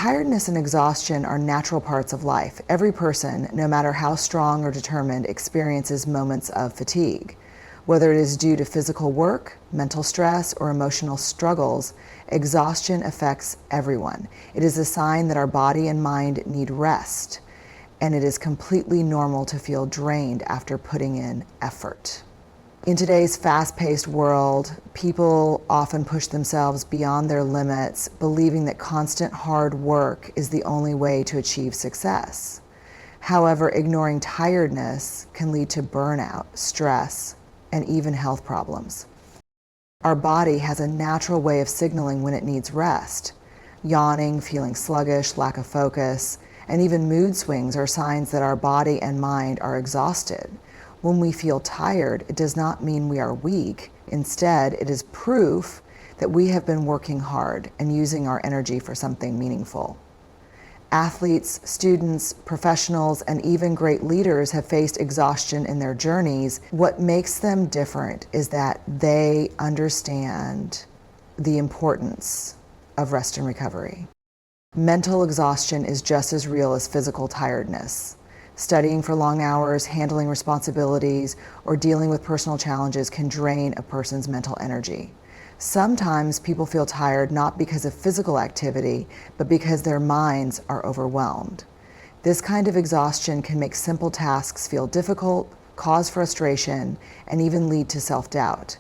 Tiredness and exhaustion are natural parts of life. Every person, no matter how strong or determined, experiences moments of fatigue. Whether it is due to physical work, mental stress, or emotional struggles, exhaustion affects everyone. It is a sign that our body and mind need rest, and it is completely normal to feel drained after putting in effort. In today's fast-paced world, people often push themselves beyond their limits, believing that constant hard work is the only way to achieve success. However, ignoring tiredness can lead to burnout, stress, and even health problems. Our body has a natural way of signaling when it needs rest. Yawning, feeling sluggish, lack of focus, and even mood swings are signs that our body and mind are exhausted. When we feel tired, it does not mean we are weak. Instead, it is proof that we have been working hard and using our energy for something meaningful. Athletes, students, professionals, and even great leaders have faced exhaustion in their journeys. What makes them different is that they understand the importance of rest and recovery. Mental exhaustion is just as real as physical tiredness. Studying for long hours, handling responsibilities, or dealing with personal challenges can drain a person's mental energy. Sometimes people feel tired not because of physical activity, but because their minds are overwhelmed. This kind of exhaustion can make simple tasks feel difficult, cause frustration, and even lead to self-doubt.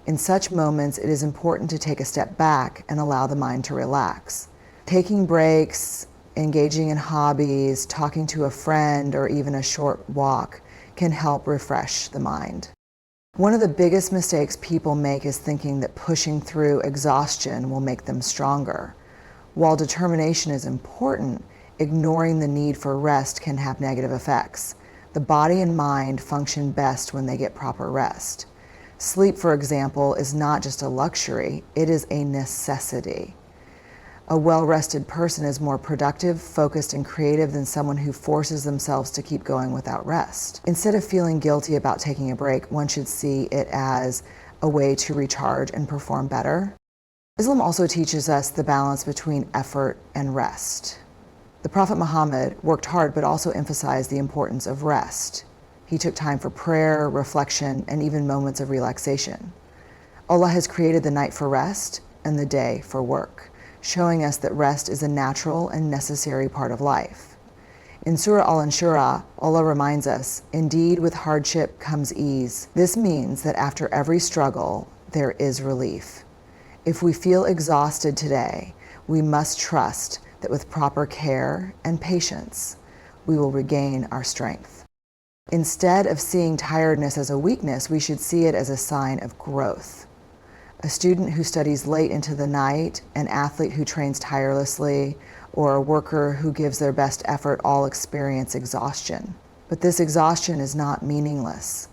In such moments, it is important to take a step back and allow the mind to relax. Taking breaks, engaging in hobbies, talking to a friend, or even a short walk can help refresh the mind. One of the biggest mistakes people make is thinking that pushing through exhaustion will make them stronger. While determination is important, ignoring the need for rest can have negative effects. The body and mind function best when they get proper rest. Sleep, for example, is not just a luxury, it is a necessity. A well-rested person is more productive, focused, and creative than someone who forces themselves to keep going without rest. Instead of feeling guilty about taking a break, one should see it as a way to recharge and perform better. Islam also teaches us the balance between effort and rest. The Prophet Muhammad worked hard but also emphasized the importance of rest. He took time for prayer, reflection, and even moments of relaxation. Allah has created the night for rest and the day for work, showing us that rest is a natural and necessary part of life. In Surah Al-Anshura, Allah reminds us, "Indeed, with hardship comes ease." This means that after every struggle, there is relief. If we feel exhausted today, we must trust that with proper care and patience, we will regain our strength. Instead of seeing tiredness as a weakness, we should see it as a sign of growth. A student who studies late into the night, an athlete who trains tirelessly, or a worker who gives their best effort all experience exhaustion. But this exhaustion is not meaningless.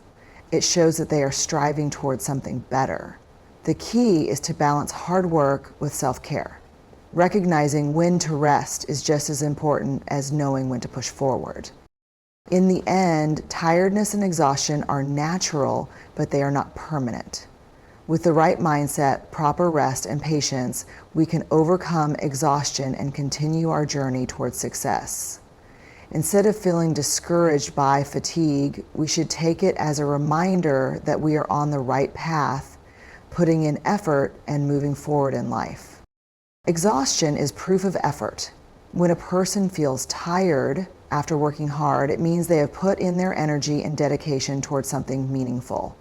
It shows that they are striving towards something better. The key is to balance hard work with self-care. Recognizing when to rest is just as important as knowing when to push forward. In the end, tiredness and exhaustion are natural, but they are not permanent. With the right mindset, proper rest, and patience, we can overcome exhaustion and continue our journey towards success. Instead of feeling discouraged by fatigue, we should take it as a reminder that we are on the right path, putting in effort and moving forward in life. Exhaustion is proof of effort. When a person feels tired after working hard, it means they have put in their energy and dedication towards something meaningful.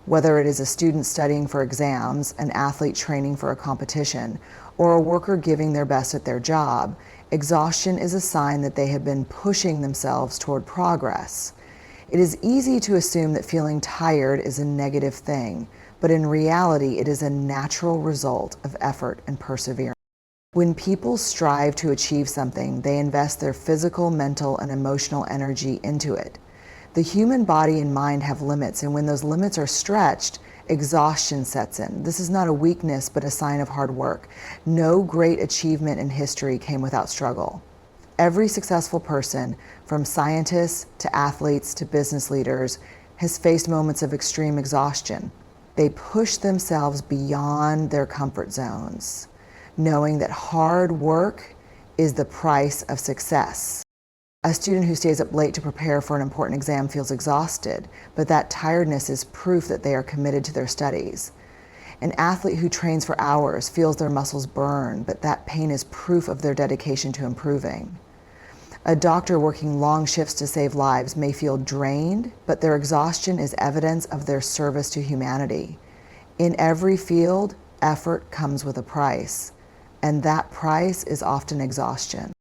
Whether it is a student studying for exams, an athlete training for a competition, or a worker giving their best at their job, exhaustion is a sign that they have been pushing themselves toward progress. It is easy to assume that feeling tired is a negative thing, but in reality, it is a natural result of effort and perseverance. When people strive to achieve something, they invest their physical, mental, and emotional energy into it. The human body and mind have limits, and when those limits are stretched, exhaustion sets in. This is not a weakness, but a sign of hard work. No great achievement in history came without struggle. Every successful person, from scientists to athletes to business leaders, has faced moments of extreme exhaustion. They push themselves beyond their comfort zones, knowing that hard work is the price of success. A student who stays up late to prepare for an important exam feels exhausted, but that tiredness is proof that they are committed to their studies. An athlete who trains for hours feels their muscles burn, but that pain is proof of their dedication to improving. A doctor working long shifts to save lives may feel drained, but their exhaustion is evidence of their service to humanity. In every field, effort comes with a price, and that price is often exhaustion.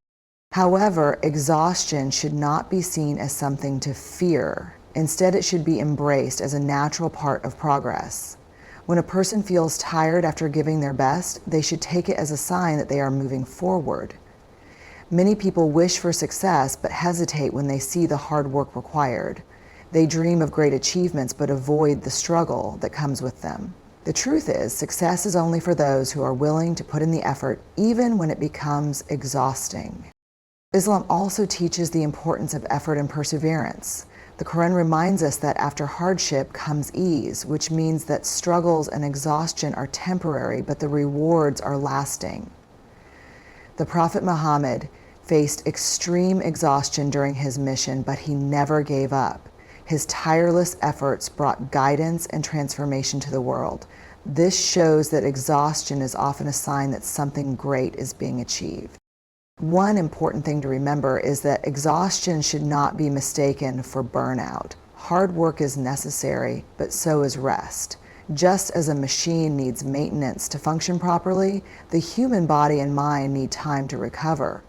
However, exhaustion should not be seen as something to fear. Instead, it should be embraced as a natural part of progress. When a person feels tired after giving their best, they should take it as a sign that they are moving forward. Many people wish for success but hesitate when they see the hard work required. They dream of great achievements but avoid the struggle that comes with them. The truth is, success is only for those who are willing to put in the effort even when it becomes exhausting. Islam also teaches the importance of effort and perseverance. The Quran reminds us that after hardship comes ease, which means that struggles and exhaustion are temporary, but the rewards are lasting. The Prophet Muhammad faced extreme exhaustion during his mission, but he never gave up. His tireless efforts brought guidance and transformation to the world. This shows that exhaustion is often a sign that something great is being achieved. One important thing to remember is that exhaustion should not be mistaken for burnout. Hard work is necessary, but so is rest. Just as a machine needs maintenance to function properly, the human body and mind need time to recover.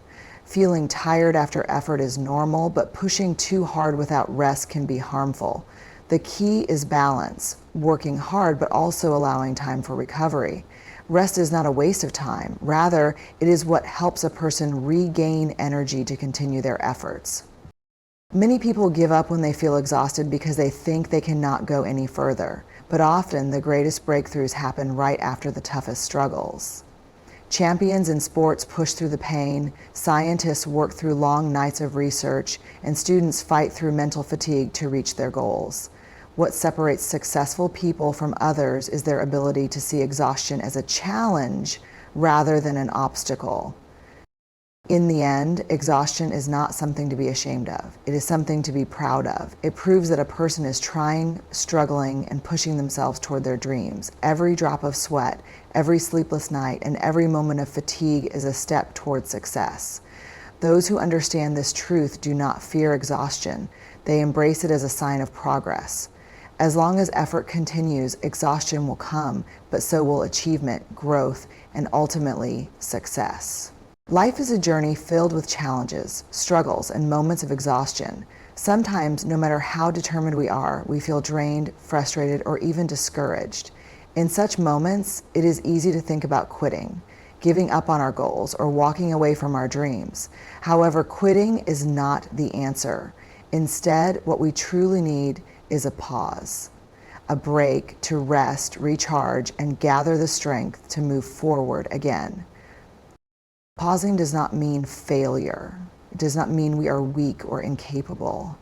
Feeling tired after effort is normal, but pushing too hard without rest can be harmful. The key is balance, working hard but also allowing time for recovery. Rest is not a waste of time. Rather, it is what helps a person regain energy to continue their efforts. Many people give up when they feel exhausted because they think they cannot go any further, but often the greatest breakthroughs happen right after the toughest struggles. Champions in sports push through the pain, scientists work through long nights of research, and students fight through mental fatigue to reach their goals. What separates successful people from others is their ability to see exhaustion as a challenge rather than an obstacle. In the end, exhaustion is not something to be ashamed of. It is something to be proud of. It proves that a person is trying, struggling, and pushing themselves toward their dreams. Every drop of sweat, every sleepless night, and every moment of fatigue is a step toward success. Those who understand this truth do not fear exhaustion. They embrace it as a sign of progress. As long as effort continues, exhaustion will come, but so will achievement, growth, and ultimately success. Life is a journey filled with challenges, struggles, and moments of exhaustion. Sometimes, no matter how determined we are, we feel drained, frustrated, or even discouraged. In such moments, it is easy to think about quitting, giving up on our goals, or walking away from our dreams. However, quitting is not the answer. Instead, what we truly need is a pause, a break to rest, recharge, and gather the strength to move forward again. Pausing does not mean failure. It does not mean we are weak or incapable.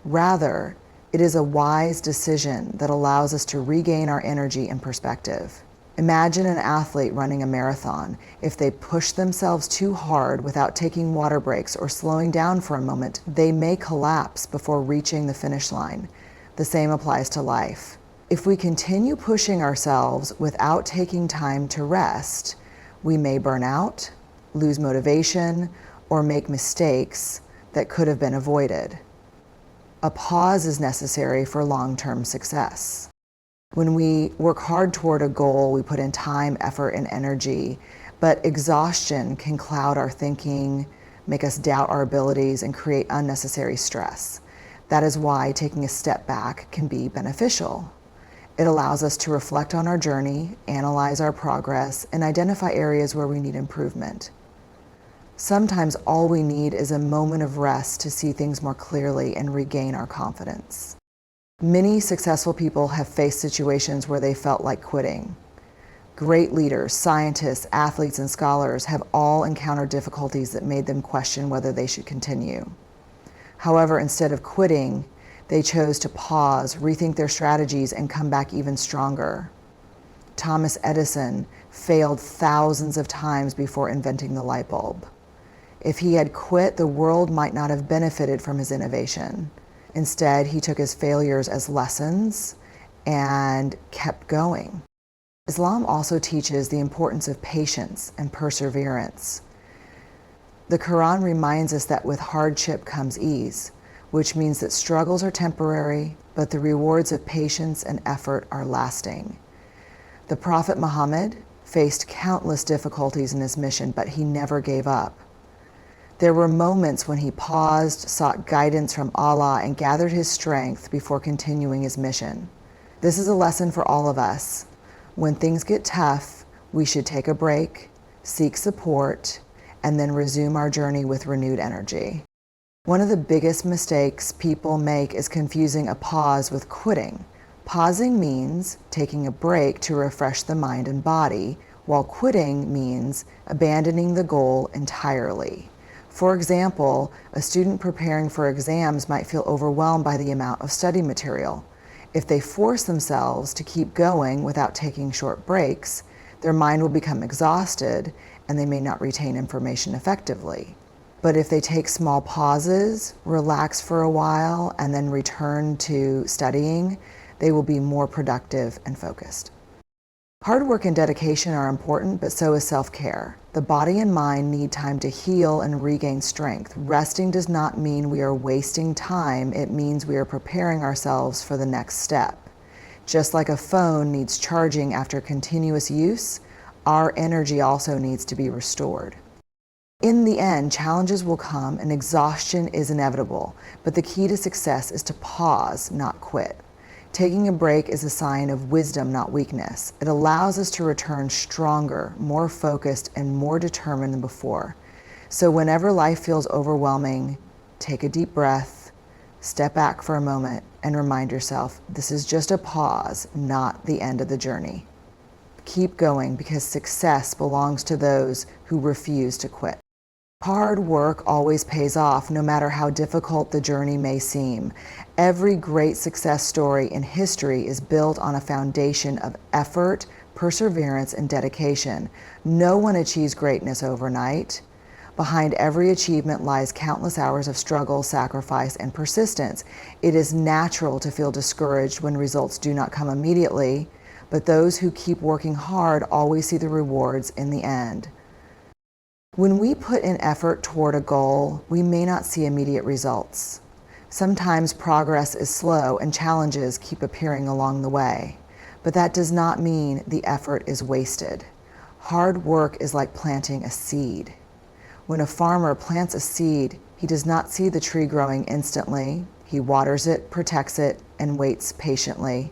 Rather, it is a wise decision that allows us to regain our energy and perspective. Imagine an athlete running a marathon. If they push themselves too hard without taking water breaks or slowing down for a moment, they may collapse before reaching the finish line. The same applies to life. If we continue pushing ourselves without taking time to rest, we may burn out, lose motivation, or make mistakes that could have been avoided. A pause is necessary for long-term success. When we work hard toward a goal, we put in time, effort, and energy, but exhaustion can cloud our thinking, make us doubt our abilities, and create unnecessary stress. That is why taking a step back can be beneficial. It allows us to reflect on our journey, analyze our progress, and identify areas where we need improvement. Sometimes all we need is a moment of rest to see things more clearly and regain our confidence. Many successful people have faced situations where they felt like quitting. Great leaders, scientists, athletes, and scholars have all encountered difficulties that made them question whether they should continue. However, instead of quitting, they chose to pause, rethink their strategies, and come back even stronger. Thomas Edison failed thousands of times before inventing the light bulb. If he had quit, the world might not have benefited from his innovation. Instead, he took his failures as lessons and kept going. Islam also teaches the importance of patience and perseverance. The Quran reminds us that with hardship comes ease, which means that struggles are temporary, but the rewards of patience and effort are lasting. The Prophet Muhammad faced countless difficulties in his mission, but he never gave up. There were moments when he paused, sought guidance from Allah, and gathered his strength before continuing his mission. This is a lesson for all of us. When things get tough, we should take a break, seek support, and then resume our journey with renewed energy. One of the biggest mistakes people make is confusing a pause with quitting. Pausing means taking a break to refresh the mind and body, while quitting means abandoning the goal entirely. For example, a student preparing for exams might feel overwhelmed by the amount of study material. If they force themselves to keep going without taking short breaks, their mind will become exhausted and they may not retain information effectively. But if they take small pauses, relax for a while, and then return to studying, they will be more productive and focused. Hard work and dedication are important, but so is self-care. The body and mind need time to heal and regain strength. Resting does not mean we are wasting time. It means we are preparing ourselves for the next step. Just like a phone needs charging after continuous use, our energy also needs to be restored. In the end, challenges will come and exhaustion is inevitable, but the key to success is to pause, not quit. Taking a break is a sign of wisdom, not weakness. It allows us to return stronger, more focused, and more determined than before. So whenever life feels overwhelming, take a deep breath, step back for a moment, and remind yourself, this is just a pause, not the end of the journey. Keep going because success belongs to those who refuse to quit. Hard work always pays off, no matter how difficult the journey may seem. Every great success story in history is built on a foundation of effort, perseverance, and dedication. No one achieves greatness overnight. Behind every achievement lies countless hours of struggle, sacrifice, and persistence. It is natural to feel discouraged when results do not come immediately, but those who keep working hard always see the rewards in the end. When we put in effort toward a goal, we may not see immediate results. Sometimes progress is slow and challenges keep appearing along the way, but that does not mean the effort is wasted. Hard work is like planting a seed. When a farmer plants a seed, he does not see the tree growing instantly. He waters it, protects it, and waits patiently.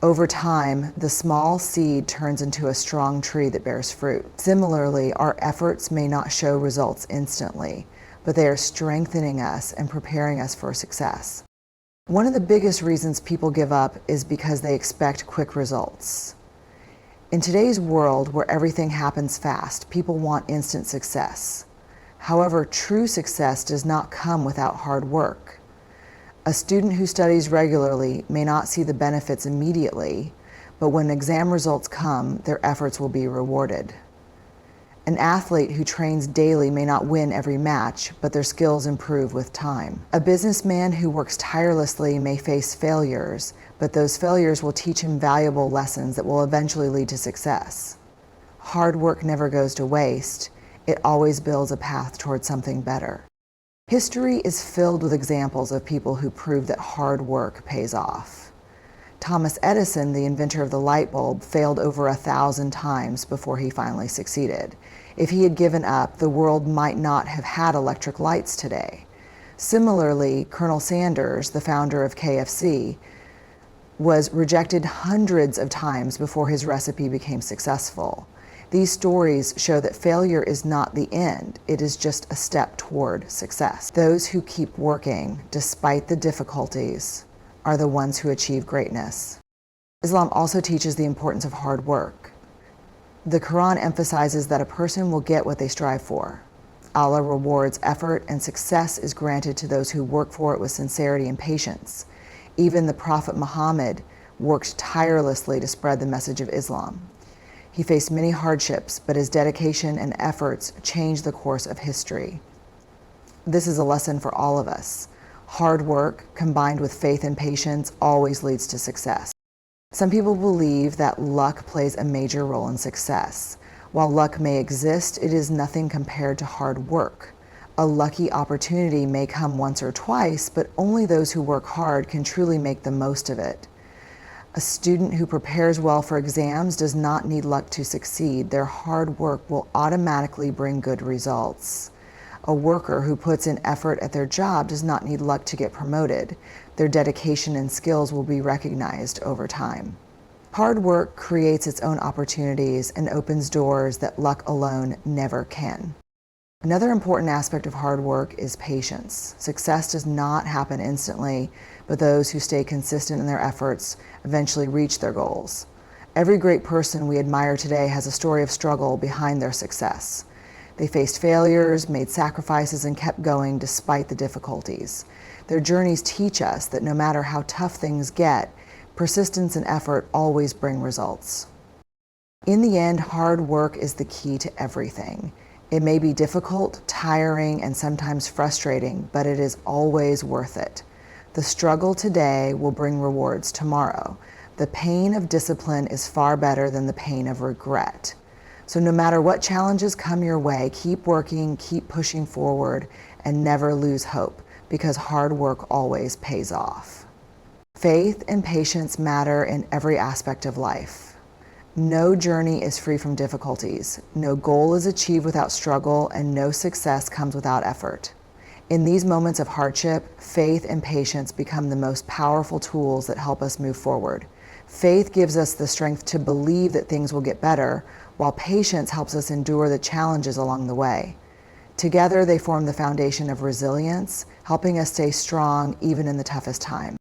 Over time, the small seed turns into a strong tree that bears fruit. Similarly, our efforts may not show results instantly, but they are strengthening us and preparing us for success. One of the biggest reasons people give up is because they expect quick results. In today's world where everything happens fast, people want instant success. However, true success does not come without hard work. A student who studies regularly may not see the benefits immediately, but when exam results come, their efforts will be rewarded. An athlete who trains daily may not win every match, but their skills improve with time. A businessman who works tirelessly may face failures, but those failures will teach him valuable lessons that will eventually lead to success. Hard work never goes to waste. It always builds a path towards something better. History is filled with examples of people who prove that hard work pays off. Thomas Edison, the inventor of the light bulb, failed over 1,000 times before he finally succeeded. If he had given up, the world might not have had electric lights today. Similarly, Colonel Sanders, the founder of KFC, was rejected hundreds of times before his recipe became successful. These stories show that failure is not the end, it is just a step toward success. Those who keep working despite the difficulties are the ones who achieve greatness. Islam also teaches the importance of hard work. The Quran emphasizes that a person will get what they strive for. Allah rewards effort, and success is granted to those who work for it with sincerity and patience. Even the Prophet Muhammad worked tirelessly to spread the message of Islam. He faced many hardships, but his dedication and efforts changed the course of history. This is a lesson for all of us. Hard work combined with faith and patience always leads to success. Some people believe that luck plays a major role in success. While luck may exist, it is nothing compared to hard work. A lucky opportunity may come once or twice, but only those who work hard can truly make the most of it. A student who prepares well for exams does not need luck to succeed. Their hard work will automatically bring good results. A worker who puts in effort at their job does not need luck to get promoted. Their dedication and skills will be recognized over time. Hard work creates its own opportunities and opens doors that luck alone never can. Another important aspect of hard work is patience. Success does not happen instantly, but those who stay consistent in their efforts eventually reach their goals. Every great person we admire today has a story of struggle behind their success. They faced failures, made sacrifices, and kept going despite the difficulties. Their journeys teach us that no matter how tough things get, persistence and effort always bring results. In the end, hard work is the key to everything. It may be difficult, tiring, and sometimes frustrating, but it is always worth it. The struggle today will bring rewards tomorrow. The pain of discipline is far better than the pain of regret. So no matter what challenges come your way, keep working, keep pushing forward, and never lose hope, because hard work always pays off. Faith and patience matter in every aspect of life. No journey is free from difficulties. No goal is achieved without struggle, and no success comes without effort. In these moments of hardship, faith and patience become the most powerful tools that help us move forward. Faith gives us the strength to believe that things will get better, while patience helps us endure the challenges along the way. Together, they form the foundation of resilience, helping us stay strong even in the toughest time.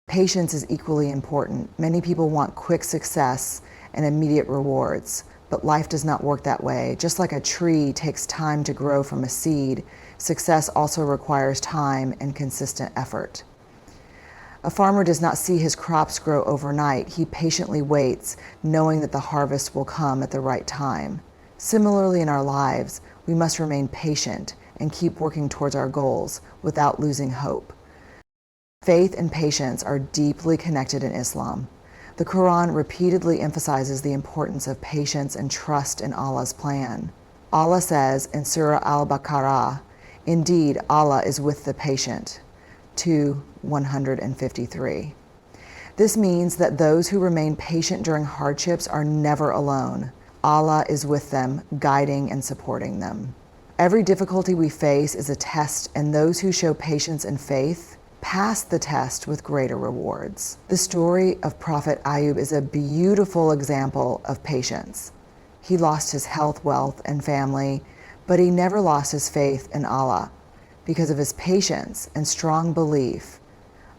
Patience is equally important. Many people want quick success and immediate rewards, but life does not work that way. Just like a tree takes time to grow from a seed, success also requires time and consistent effort. A farmer does not see his crops grow overnight. He patiently waits, knowing that the harvest will come at the right time. Similarly, in our lives, we must remain patient and keep working towards our goals without losing hope. Faith and patience are deeply connected in Islam. The Quran repeatedly emphasizes the importance of patience and trust in Allah's plan. Allah says in Surah Al-Baqarah, "Indeed, Allah is with the patient." 2:153. This means that those who remain patient during hardships are never alone. Allah is with them, guiding and supporting them. Every difficulty we face is a test, and those who show patience and faith pass the test with greater rewards. The story of Prophet Ayub is a beautiful example of patience. He lost his health, wealth, and family, but he never lost his faith in Allah. Because of his patience and strong belief,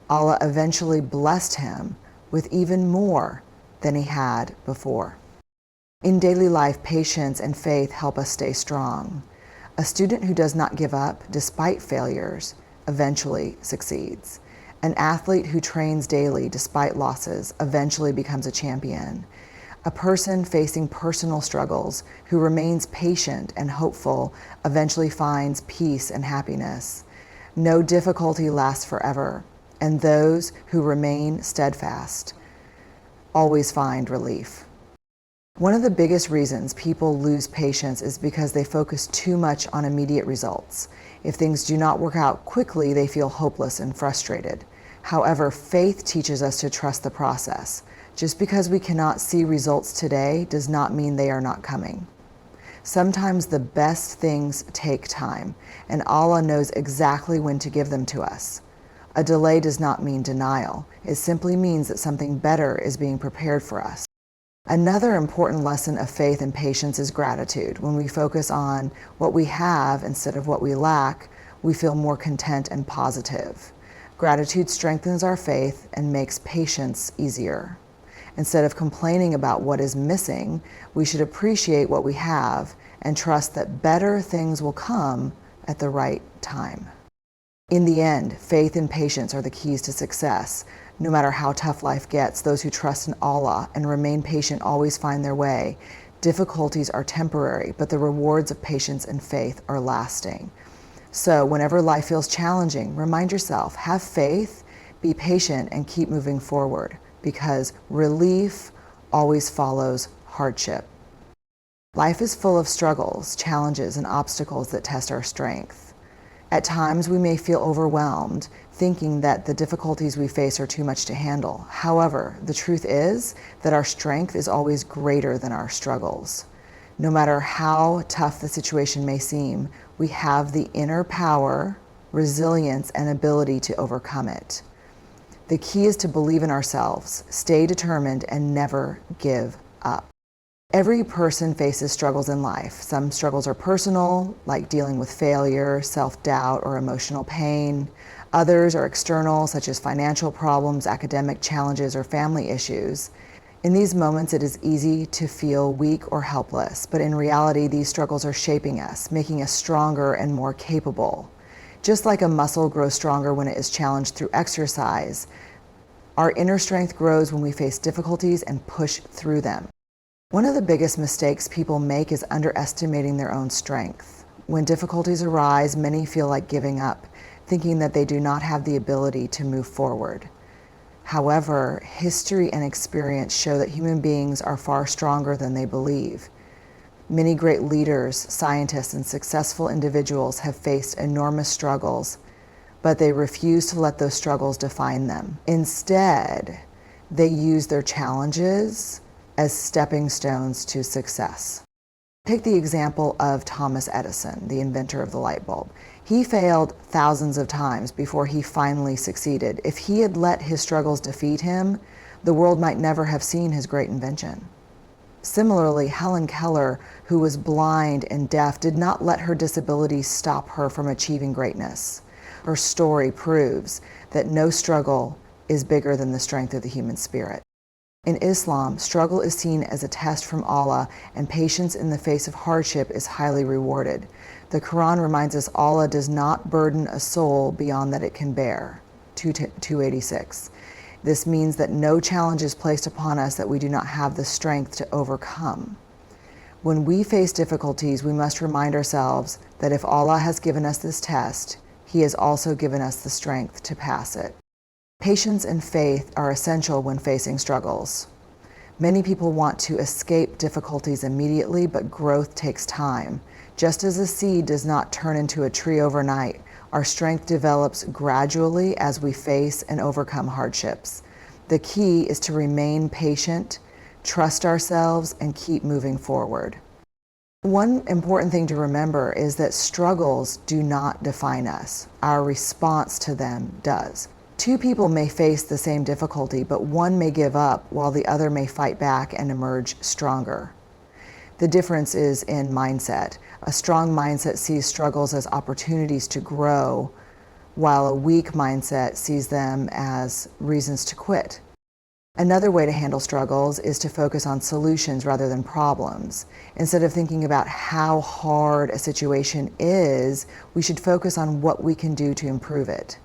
Allah eventually blessed him with even more than he had before. In daily life, patience and faith help us stay strong. A student who does not give up despite failures eventually succeeds. An athlete who trains daily despite losses eventually becomes a champion. A person facing personal struggles who remains patient and hopeful eventually finds peace and happiness. No difficulty lasts forever, and those who remain steadfast always find relief. One of the biggest reasons people lose patience is because they focus too much on immediate results. If things do not work out quickly, they feel hopeless and frustrated. However, faith teaches us to trust the process. Just because we cannot see results today does not mean they are not coming. Sometimes the best things take time, and Allah knows exactly when to give them to us. A delay does not mean denial. It simply means that something better is being prepared for us. Another important lesson of faith and patience is gratitude. When we focus on what we have instead of what we lack, we feel more content and positive. Gratitude strengthens our faith and makes patience easier. Instead of complaining about what is missing, we should appreciate what we have and trust that better things will come at the right time. In the end, faith and patience are the keys to success. No matter how tough life gets, those who trust in Allah and remain patient always find their way. Difficulties are temporary, but the rewards of patience and faith are lasting. So whenever life feels challenging, remind yourself, have faith, be patient, and keep moving forward, because relief always follows hardship. Life is full of struggles, challenges, and obstacles that test our strength. At times, we may feel overwhelmed, thinking that the difficulties we face are too much to handle. However, the truth is that our strength is always greater than our struggles. No matter how tough the situation may seem, we have the inner power, resilience, and ability to overcome it. The key is to believe in ourselves, stay determined, and never give up. Every person faces struggles in life. Some struggles are personal, like dealing with failure, self-doubt, or emotional pain. Others are external, such as financial problems, academic challenges, or family issues. In these moments, it is easy to feel weak or helpless, but in reality, these struggles are shaping us, making us stronger and more capable. Just like a muscle grows stronger when it is challenged through exercise, our inner strength grows when we face difficulties and push through them. One of the biggest mistakes people make is underestimating their own strength. When difficulties arise, many feel like giving up, thinking that they do not have the ability to move forward. However, history and experience show that human beings are far stronger than they believe. Many great leaders, scientists, and successful individuals have faced enormous struggles, but they refuse to let those struggles define them. Instead, they use their challenges as stepping stones to success. Take the example of Thomas Edison, the inventor of the light bulb. He failed thousands of times before he finally succeeded. If he had let his struggles defeat him, the world might never have seen his great invention. Similarly, Helen Keller, who was blind and deaf, did not let her disability stop her from achieving greatness. Her story proves that no struggle is bigger than the strength of the human spirit. In Islam, struggle is seen as a test from Allah, and patience in the face of hardship is highly rewarded. The Quran reminds us Allah does not burden a soul beyond that it can bear. 286. This means that no challenge is placed upon us that we do not have the strength to overcome. When we face difficulties, we must remind ourselves that if Allah has given us this test, He has also given us the strength to pass it. Patience and faith are essential when facing struggles. Many people want to escape difficulties immediately, but growth takes time. Just as a seed does not turn into a tree overnight, our strength develops gradually as we face and overcome hardships. The key is to remain patient, trust ourselves, and keep moving forward. One important thing to remember is that struggles do not define us. Our response to them does. Two people may face the same difficulty, but one may give up while the other may fight back and emerge stronger. The difference is in mindset. A strong mindset sees struggles as opportunities to grow, while a weak mindset sees them as reasons to quit. Another way to handle struggles is to focus on solutions rather than problems. Instead of thinking about how hard a situation is, we should focus on what we can do to improve it.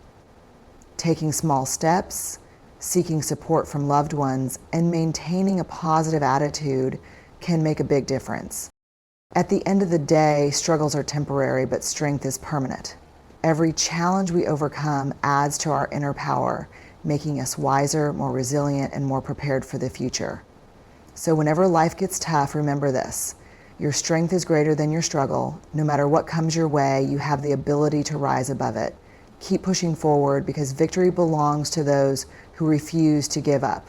Taking small steps, seeking support from loved ones, and maintaining a positive attitude can make a big difference. At the end of the day, struggles are temporary, but strength is permanent. Every challenge we overcome adds to our inner power, making us wiser, more resilient, and more prepared for the future. So whenever life gets tough, remember this: your strength is greater than your struggle. No matter what comes your way, you have the ability to rise above it. Keep pushing forward, because victory belongs to those who refuse to give up.